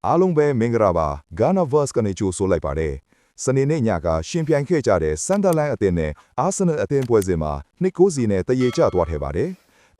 အားလုံးပဲမင်္ဂလာပါ Ghana Verse ကနေကြိုဆိုလိုက်ပါတယ်စနေနေ့ညကရှင်ပြိုင်ခဲ့ကြတဲ့ဆန်ဒါလန်အသင်းနဲ့အာဆင်နယ်အသင်းပွဲစဉ်မှာ2-0စီနဲ့တရေကျသွားခဲ့ပါတယ်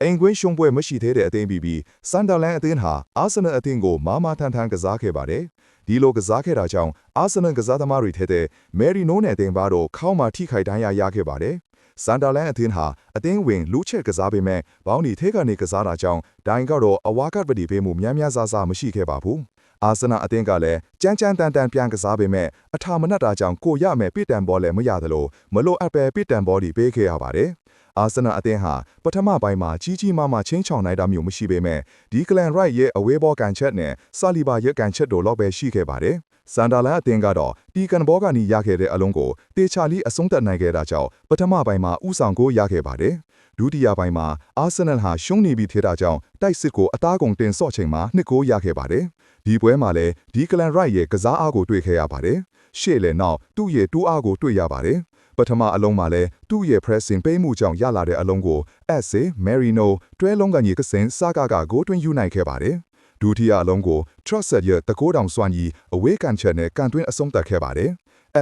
အင်ကွင်းရှုံးပွဲမရှိသေးတဲ့အသင်းပြီးဆန်ဒါလန်အသင်းဟာအာဆင်နယ်အသင်းကိုမာမာထန်ထန်ကစားခဲ့ပါတယ်ဒီလိုကစားခဲ့တာကြောင့်အာဆင်နယ်ကစားသမားတွေထက်တဲ့မယ်ရီနိုနဲ့အသင်းပါတော့ခေါင်းမှာထိခိုက်ဒဏ်ရာရခဲ့ပါတယ်ဆန်ဒါလန်အသင်းဟာအသင်းဝင်လူချက်ကစားပေမဲ့ဘောင်းဒီထဲကနေကစားတာကြောင့်ဒိုင်ကတော့အဝါကတ်ပတိပေးမှုများများစားစားမရှိခဲ့ပါဘူးအာဆင်နယ်အသင်းကလည်းကြမ်းကြမ်းတန်တန်ပြန်ကစားပေမဲ့အထာမနှက်တာကြောင့်ကိုရမယ်ပစ်တံဘောလည်းမရသလိုမလိုအပ်ပဲပစ်တံဘောတွေပေးခဲ့ရပါတယ်အာဆင်နယ်အသင်းဟာပထမပိုင်းမှာကြီးကြီးမားမားချင်းချောင်နိုင်တာမျိုးမရှိပေမဲ့ဒီကလန်ရိုက်ရဲ့အဝေးဘောကန်ချက်နဲ့ဆာလီဘာရဲ့ကန်ချက်တို့လောက်ပဲရှိခဲ့ပါတယ်ဆန်ဒါလန်အသင်းကတော့တီကန်ဘောကနေရခဲ့တဲ့အလုံးကိုတေချာလီအဆုံးသတ်နိုင်ခဲ့တာကြောင့်ပထမပိုင်းမှာဥဆောင်ကိုရခဲ့ပါတယ်ဒုတိယပိုင်းမှာအာဆင်နယ်ဟာရှုံးနေပြီးထေတာကြောင့်တိုက်စစ်ကိုအသားကုန်တင်ဆော့ချိန်မှာ2-0ရခဲ့ပါတယ်ဒီပွဲမှာလည်းဒီကလန်ရိုက်ရဲ့ကစားအားကိုတွေ့ခဲ့ရပါတယ်ရှေ့လည်းနောက်သူ့ရဲ့တူးအားကိုတွေ့ရပါတယ်ပထမအလုံးမှာလည်းသူ့ရဲ့ pressing ပေးမှုကြောင့်ရလာတဲ့အလုံးကို SC Merino တွဲလုံးကနေကစင်စာကာကဂိုးသွင်းယူနိုင်ခဲ့ပါတယ်ဒုတိယအလုံးကို Trusted ရဲ့တကိုးတောင်စွမ်းကြီးအဝေးကန်ချက်နဲ့ကန်သွင်းအဆုံးသတ်ခဲ့ပါတယ်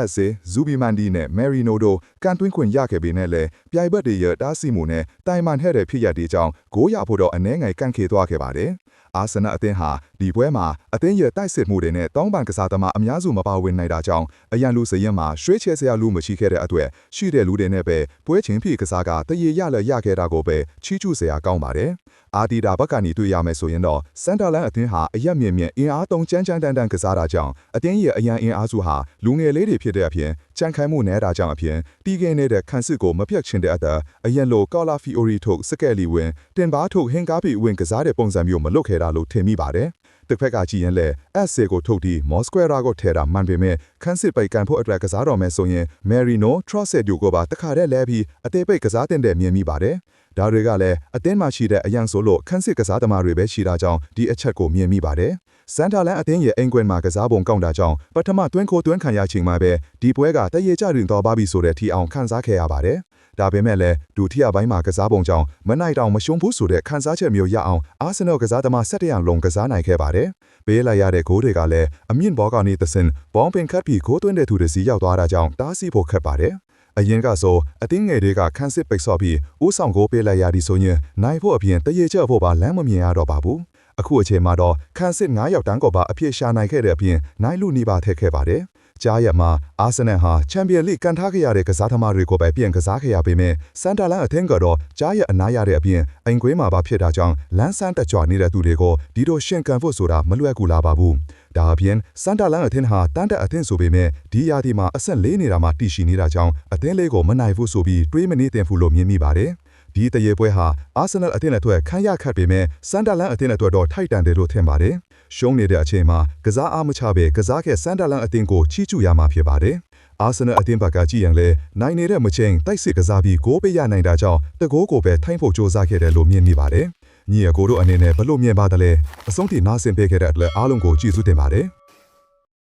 SC Zubimandi နဲ့ Merino တို့ကန်သွင်းခွင့်ရခဲ့ပေမဲ့လည်းပြိုင်ဘက်တွေရဲ့တားဆီးမှုနဲ့တိုင်မန်ဟဲ့တဲ့ဖြစ်ရပ်တွေကြောင့်ဂိုးရဖို့တော့အနည်းငယ်ကန့်ခေသွားခဲ့ပါတယ်အာဆင်နယ်အသင်းဟာဒီပွဲမှာအသင်းရဲ့တိုက်စစ်မှုတွေနဲ့တောင်းပန်ကစားသမားအများစုမပါဝင်နိုင်တာကြောင့်အရန်လူစရင်မှာရွှေချဲစရာလူမရှိခဲ့တဲ့အတွက်ရှိတဲ့လူတွေနဲ့ပဲပွဲချင်းဖိကစားကတရေရလည်းရခဲ့တာကိုပဲချီးကျူးစရာကောင်းပါတယ်အာတီတာဘက်ကနေတွေ့ရမယ်ဆိုရင်တော့စန်တာလန်အသင်းဟာအရက်မြင့်မြင့်အင်အားသုံးကြမ်းကြမ်းတန်တန်ကစားတာကြောင့်အသင်းရဲ့အရန်အင်အားစုဟာလူငယ်လေးတွေဖြစ်တဲ့အပြင်ကြံခိုင်မှုနဲတာကြောင့်အပြင်တီးကင်းနေတဲ့ခန်းစစ်ကိုမပြတ်ချင်တဲ့အတအရင်လိုကော်လာဖီအိုရီထုတ်စကက်လီဝင်တင်ဘာထုတ်ဟင်ကားဖီဝင်ကစားတဲ့ပုံစံမျိုးမလုပ်ခဲ့တာလို့ထင်မိပါတယ်တစ်ဖက်ကကြည့်ရင်လည်း SC ကိုထုတ်ပြီးမော်စကွဲရာကိုထဲတာမှန်ပေမဲ့ခန်းစစ်ပိတ်ကန်ဖို့အတွက်ကစားတော်မယ်ဆိုရင် Merino Trusted တို့ကပါတခါတည်းလဲပြီးအသေးပိတ်ကစားတဲ့မြင်မိပါတယ်ဒါတွေကလည်းအသင်းမှာရှိတဲ့အရန်ဆိုလို့ခန်းစစ်ကစားသမားတွေပဲရှိတာကြောင့်ဒီအချက်ကိုမြင်မိပါတယ်စန်တာလန်အသင်းရဲ့အင်ကွင်မှာကစားပုံကောင်းတာကြောင့်ပထမတွင်းခိုတွင်းခံရချိန်မှာပဲဒီပွဲကတရေကျရင်တော်ပါပြီဆိုတဲ့ထီအောင်ခန်းစားခဲ့ရပါတယ်ဒါပေမဲ့လည်းဒုတိယပိုင်းမှာကစားပုံကြောင့်မနိုင်တောင်မရှုံးဘူးဆိုတဲ့ခန်းစားချက်မျိုးရအောင်အာဆင်နယ်ကစားသမား17ရာလုံးကစားနိုင်ခဲ့ပါတယ်ပေးလိုက်ရတဲ့ဂိုးတွေကလည်းအမြင့်ဘောကနေသစင်ဘောင်းပင်ခတ်ပြီးဂိုးသွင်းတဲ့သူတွေစီရောက်သွားတာကြောင့်တားဆီးဖို့ခက်ပါတယ်အရင်ကဆိုအသင်းငယ်တွေကခန်းစစ်ပိတ်ဆော့ပြီးဦးဆောင်ကိုပေးလိုက်ရသည်ဆိုရင်နိုင်ဖို့အပြင်တရေကျဖို့ပါလမ်းမမြင်ရတော့ပါဘူးအခုအချိန်မှာတော့ခန်းစစ်9ယောက်တန်းကောပါအပြည့်ရှာနိုင်ခဲ့တဲ့အပြင်နိုင်လူနီးပါထည့်ခဲ့ပါတယ်ကြားရမှာအာဆင်နယ်ဟာချန်ပီယံလိကန်ထားခဲ့ရတဲ့ကစားသမားတွေကိုပဲပြင်ကစားခဲ့ရပေမဲ့စန်တာလန်အသင်းကတော့ကြားရအနားရတဲ့အပြင်အိမ်ကွင်းမှာပါဖြစ်တာကြောင့်လန်းဆန်းတကြွနေတဲ့သူတွေကိုဒီလိုရှင်းကန်ဖို့ဆိုတာမလွယ်ကူလာပါဘူးဒါအပြင်စန်တာလန်အသင်းဟာတန်းတက်အသင်းဆိုပေမဲ့ဒီရာသီမှာအဆင့်၄နေတာမှတည်ရှိနေတာကြောင့်အသင်းလေးကိုမနိုင်ဘူးဆိုပြီးတွေးမနေတင်ဘူးလို့မြင်မိပါတယ်ဒီတရေပွဲဟာအာဆင်နယ်အသင်းအတွက်ခန်းရခတ်ပေမဲ့စန်တာလန်အသင်းအတွက်တော့ထိုက်တန်တယ်လို့ထင်ပါတယ်ရှုံးနေတဲ့အချိန်မှာကစားအားမချပဲကစားခဲ့စန်တာလန်အသင်းကိုချီးကျူးရမှာဖြစ်ပါတယ်အာဆင်နယ်အသင်းဘက်ကကြည့်ရင်လည်းနိုင်နေတဲ့မချင်းတိုက်စစ်ကစားပြီးဂိုးပေးရနိုင်တာကြောင့်တကိုးကိုပဲထိုင်းဖို့စ조사ခဲ့တယ်လို့မြင်မိပါတယ်ညီအကိုတို့အနေနဲ့ဘယ်လိုမြင်ပါသလဲအဆုံးထိနားဆင်ပေးခဲ့တဲ့အတွက်အားလုံးကိုကျေးဇူးတင်ပါတယ်